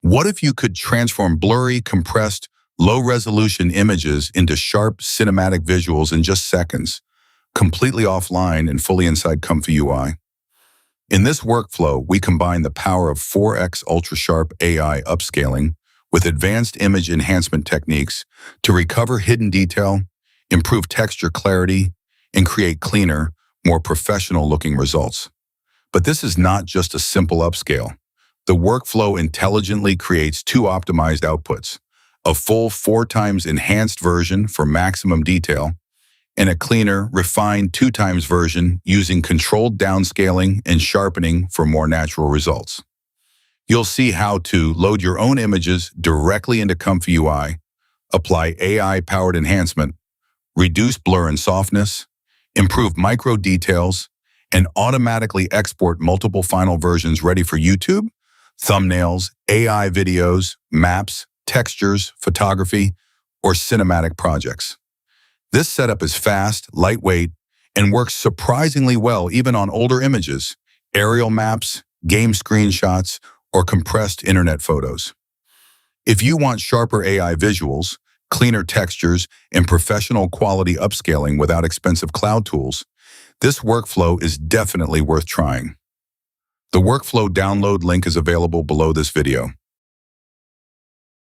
What if you could transform blurry, compressed, low-resolution images into sharp, cinematic visuals in just seconds, completely offline and fully inside ComfyUI? In this workflow, we combine the power of 4x-UltraSharp AI upscaling with advanced image enhancement techniques to recover hidden detail, improve texture clarity, and create cleaner, more professional-looking results. But this is not just a simple upscale. The workflow intelligently creates two optimized outputs: a full 4x enhanced version for maximum detail, and a cleaner, refined 2x version using controlled downscaling and sharpening for more natural results. You'll see how to load your own images directly into ComfyUI, apply AI-powered enhancement, reduce blur and softness, improve micro details, and automatically export multiple final versions ready for YouTube, thumbnails, AI videos, maps, textures, photography, or cinematic projects. This setup is fast, lightweight, and works surprisingly well even on older images, aerial maps, game screenshots, or compressed internet photos. If you want sharper AI visuals, cleaner textures, and professional quality upscaling without expensive cloud tools, this workflow is definitely worth trying. The workflow download link is available below this video.